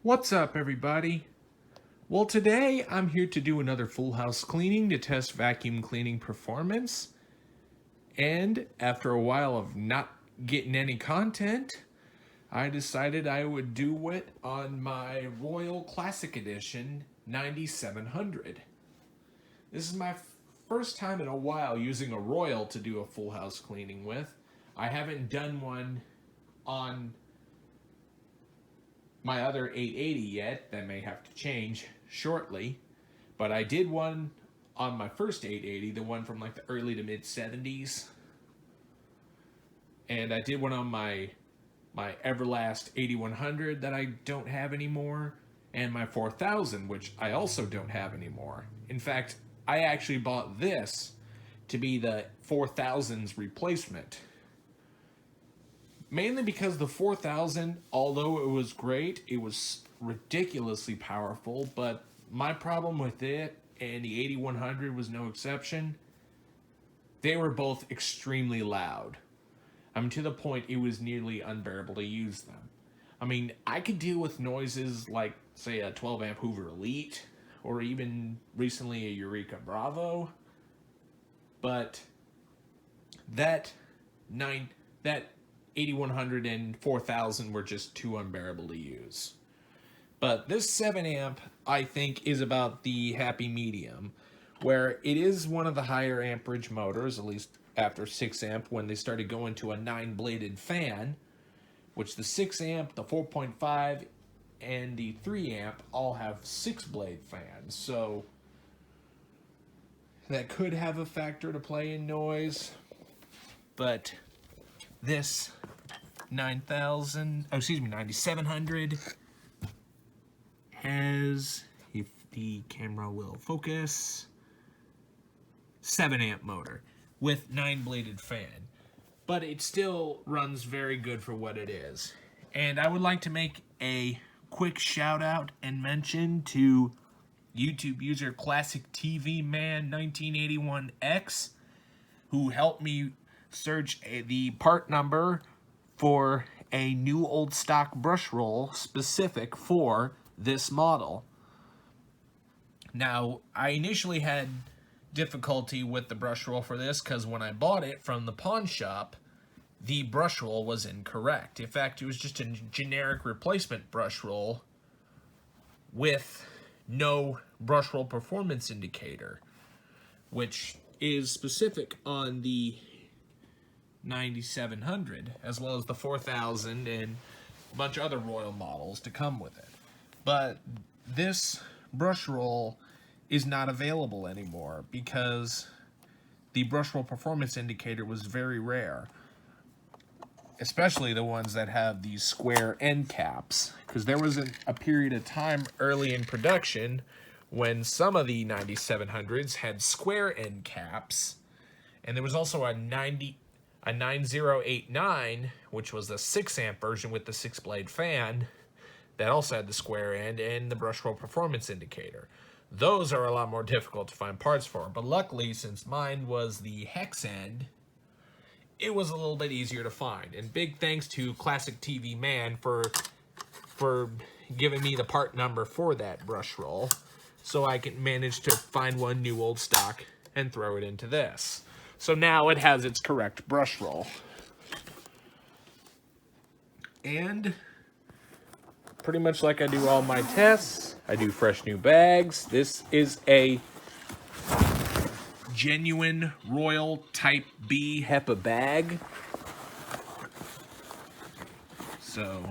What's up, everybody? Well, today I'm here to do another full house cleaning to test vacuum cleaning performance. And after a while of not getting any content, I decided I would do it on my Royal Classic Edition 9700. This is my first time in a while using a Royal to do a full house cleaning with. I haven't done one on my other 880 yet. That may have to change shortly, but I did one on my first 880, the one from like the early to mid 70s, and I did one on my Everlast 8100 that I don't have anymore, and my 4000, which I also don't have anymore. In fact, I actually bought this to be the 4000's replacement. Mainly because the 4000, although it was great, it was ridiculously powerful, but my problem with it, and the 8100 was no exception, they were both extremely loud. I mean, to the point it was nearly unbearable to use them. I mean, I could deal with noises like, say, a 12 amp Hoover Elite, or even recently a Eureka Bravo, but that 8100 and 4000 were just too unbearable to use. But this 7 amp, I think, is about the happy medium, where it is one of the higher amperage motors, at least after 6 amp, when they started going to a 9-bladed fan, which the 6 amp, the 4.5, and the 3 amp all have 6-blade fans, so that could have a factor to play in noise. But this 9700 has, if the camera will focus, 7 amp motor with 9-bladed fan, but it still runs very good for what it is. And I would like to make a quick shout out and mention to YouTube user Classic TV Man 1981X, who helped me search the part number for a new old stock brush roll specific for this model. Now, I initially had difficulty with the brush roll for this because when I bought it from the pawn shop, the brush roll was incorrect. In fact, it was just a generic replacement brush roll with no brush roll performance indicator, which is specific on the 9700 as well as the 4000 and a bunch of other Royal models to come with it. But this brush roll is not available anymore because the brush roll performance indicator was very rare, especially the ones that have these square end caps, because there was a period of time early in production when some of the 9700s had square end caps, and there was also a 9089, which was the 6 amp version with the 6-blade fan, that also had the square end and the brush roll performance indicator. Those are a lot more difficult to find parts for, but luckily, since mine was the hex end, it was a little bit easier to find. And big thanks to Classic TV Man for giving me the part number for that brush roll, so I can manage to find one new old stock and throw it into this. So now it has its correct brush roll. And pretty much like I do all my tests, I do fresh new bags. This is a genuine Royal Type B HEPA bag. So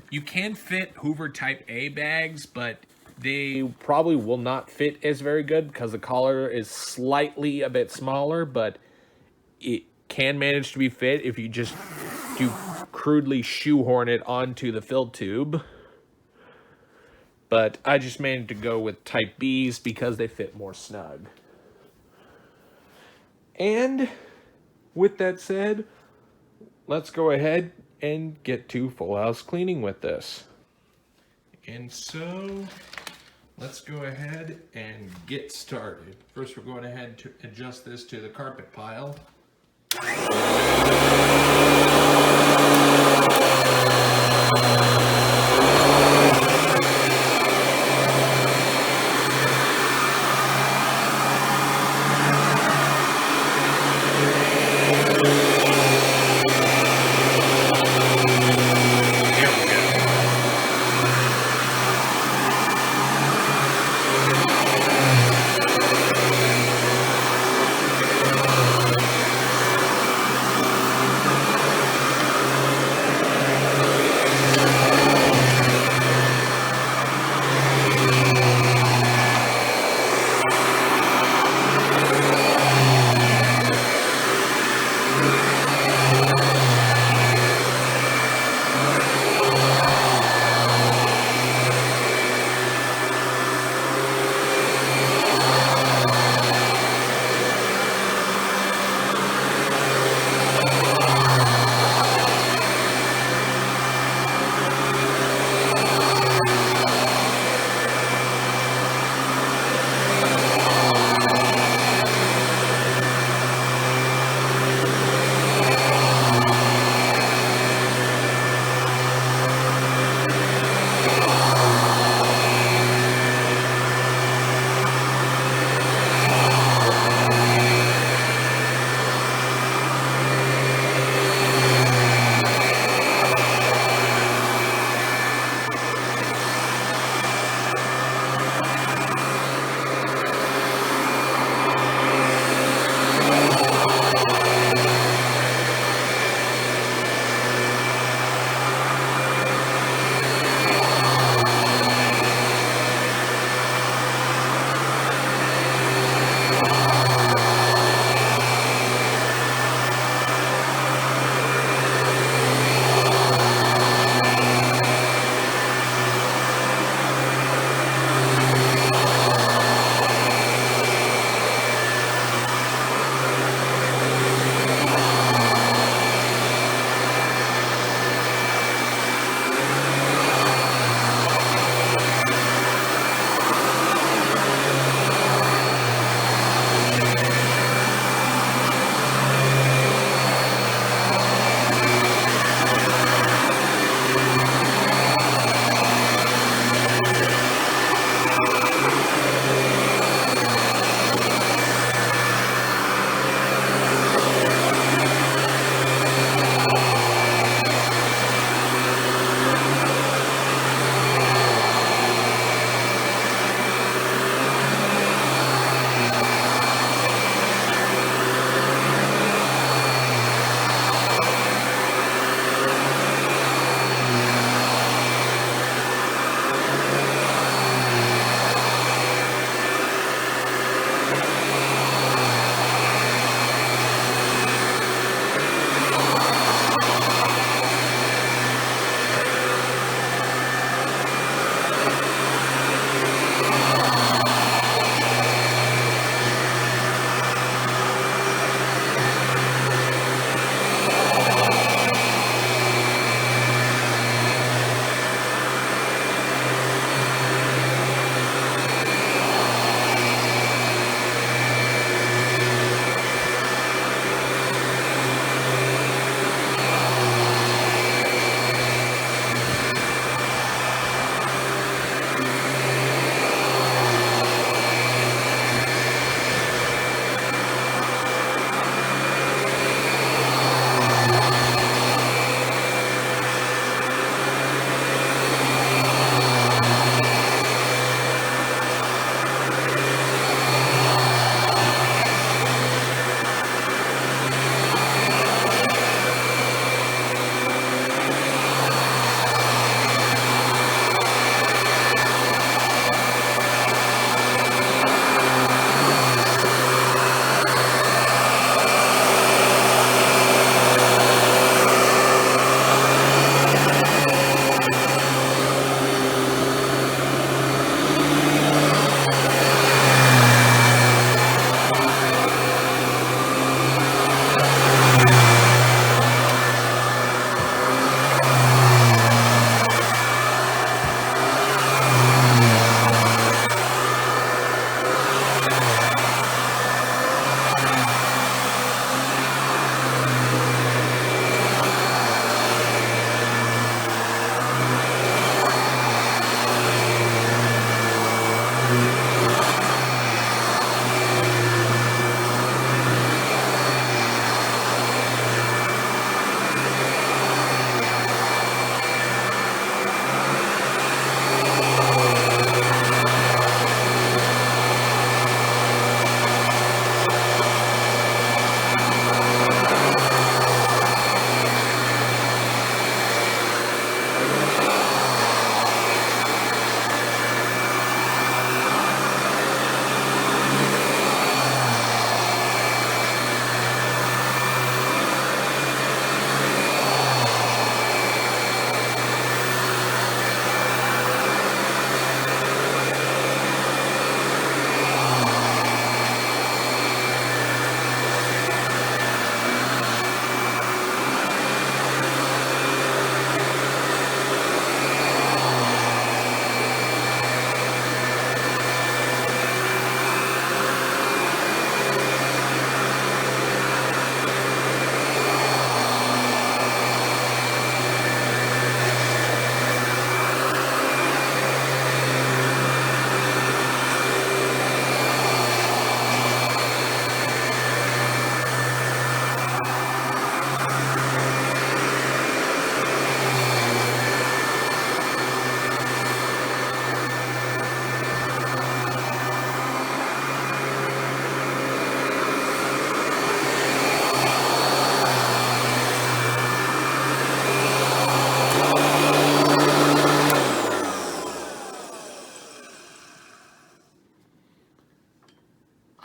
you can fit Hoover Type A bags, but they probably will not fit as very good because the collar is slightly a bit smaller, but it can manage to be fit if you just do crudely shoehorn it onto the fill tube. But I just managed to go with Type Bs because they fit more snug. And with that said, let's go ahead and get to full house cleaning with this. And so let's go ahead and get started. First, we're going ahead to adjust this to the carpet pile.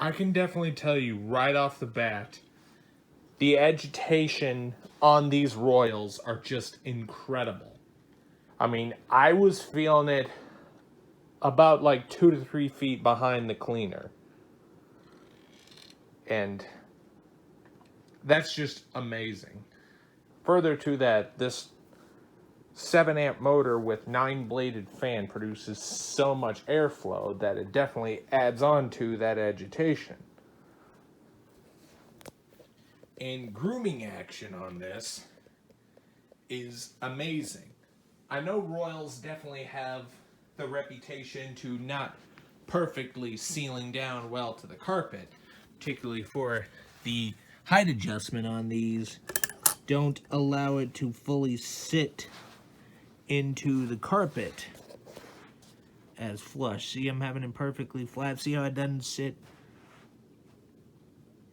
I can definitely tell you right off the bat, the agitation on these Royals are just incredible. I mean, I was feeling it about like 2 to 3 feet behind the cleaner. And that's just amazing. Further to that, this 7 amp motor with 9 bladed fan produces so much airflow that it definitely adds on to that agitation. And grooming action on this is amazing. I know Royals definitely have the reputation to not perfectly sealing down well to the carpet, particularly for the height adjustment on these. Don't allow it to fully sit into the carpet as flush. See, I'm having it perfectly flat. See how it doesn't sit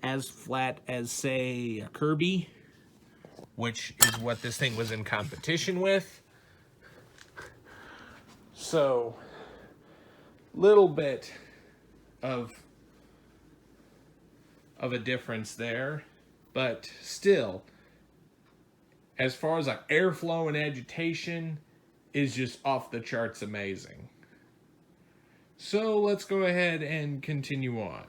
as flat as, say, a Kirby, which is what this thing was in competition with. So, little bit of a difference there, but still, as far as like airflow and agitation, is just off the charts amazing. So let's go ahead and continue on.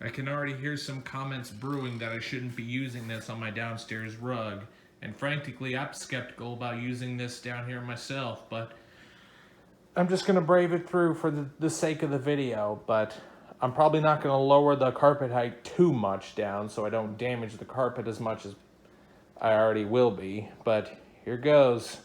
I can already hear some comments brewing that I shouldn't be using this on my downstairs rug. And frankly, I'm skeptical about using this down here myself, but I'm just going to brave it through for the sake of the video. But I'm probably not going to lower the carpet height too much down so I don't damage the carpet as much as I already will be. But here goes.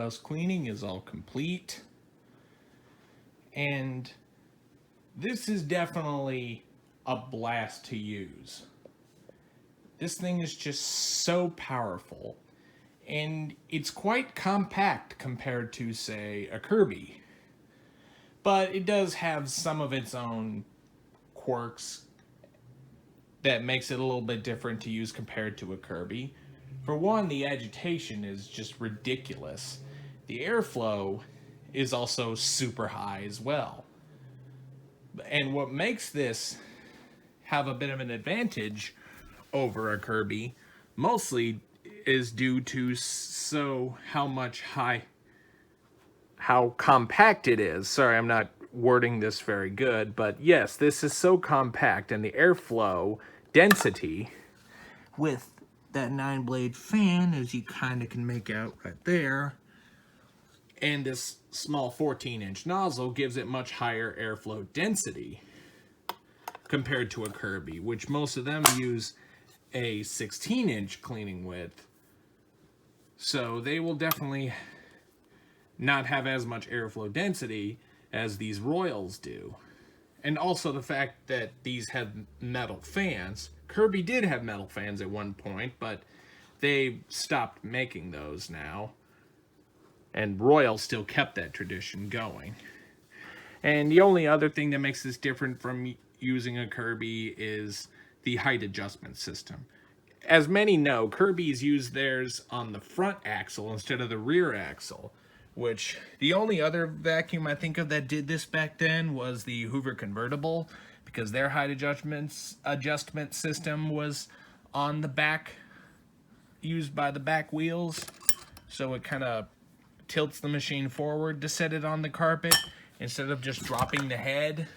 house cleaning is all complete. And this is definitely a blast to use. This thing is just so powerful. And it's quite compact compared to, say, a Kirby. But it does have some of its own quirks that makes it a little bit different to use compared to a Kirby. For one, the agitation is just ridiculous. The airflow is also super high as well. And what makes this have a bit of an advantage over a Kirby mostly is due to how compact it is. Sorry, I'm not wording this very good, but yes, this is so compact, and the airflow density with that 9-blade fan, as you kind of can make out right there, and this small 14-inch nozzle gives it much higher airflow density compared to a Kirby, which most of them use a 16-inch cleaning width. So they will definitely not have as much airflow density as these Royals do. And also the fact that these have metal fans. Kirby did have metal fans at one point, but they stopped making those now. And Royal still kept that tradition going. And the only other thing that makes this different from using a Kirby is the height adjustment system. As many know, Kirby's use theirs on the front axle instead of the rear axle, which the only other vacuum I think of that did this back then was the Hoover Convertible, because their height adjustment system was on the back, used by the back wheels, so it kind of tilts the machine forward to set it on the carpet instead of just dropping the head.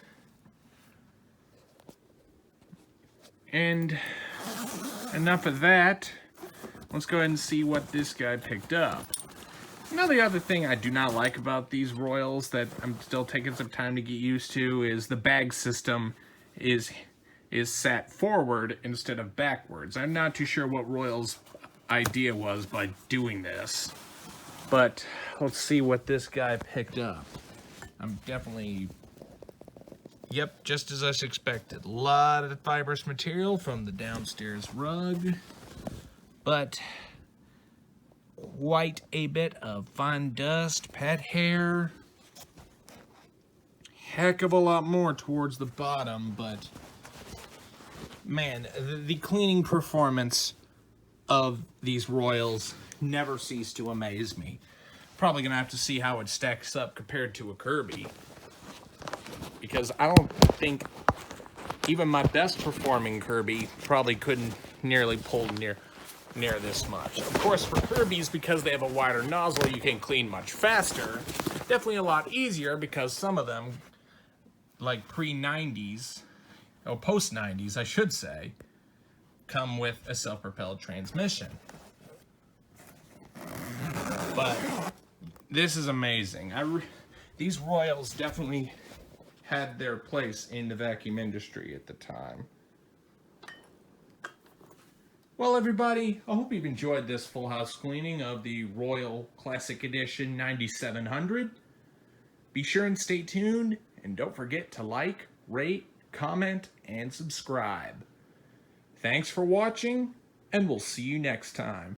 And enough of that. Let's go ahead and see what this guy picked up. Another other thing I do not like about these Royals that I'm still taking some time to get used to is the bag system is sat forward instead of backwards. I'm not too sure what Royal's idea was by doing this, but let's see what this guy picked up. I'm definitely, yep, just as I expected. A lot of fibrous material from the downstairs rug, but quite a bit of fine dust, pet hair, heck of a lot more towards the bottom, but man, the cleaning performance of these Royals never cease to amaze me. Probably gonna have to see how it stacks up compared to a Kirby, because I don't think even my best performing Kirby probably couldn't nearly pull near this much. Of course, for Kirby's, because they have a wider nozzle, you can clean much faster. Definitely a lot easier, because some of them, like pre-90s, or post-90s, I should say, come with a self-propelled transmission. But this is amazing. These Royals definitely had their place in the vacuum industry at the time. Well, everybody, I hope you've enjoyed this full house cleaning of the Royal Classic Edition 9700. Be sure and stay tuned, and don't forget to like, rate, comment, and subscribe. Thanks for watching, and we'll see you next time.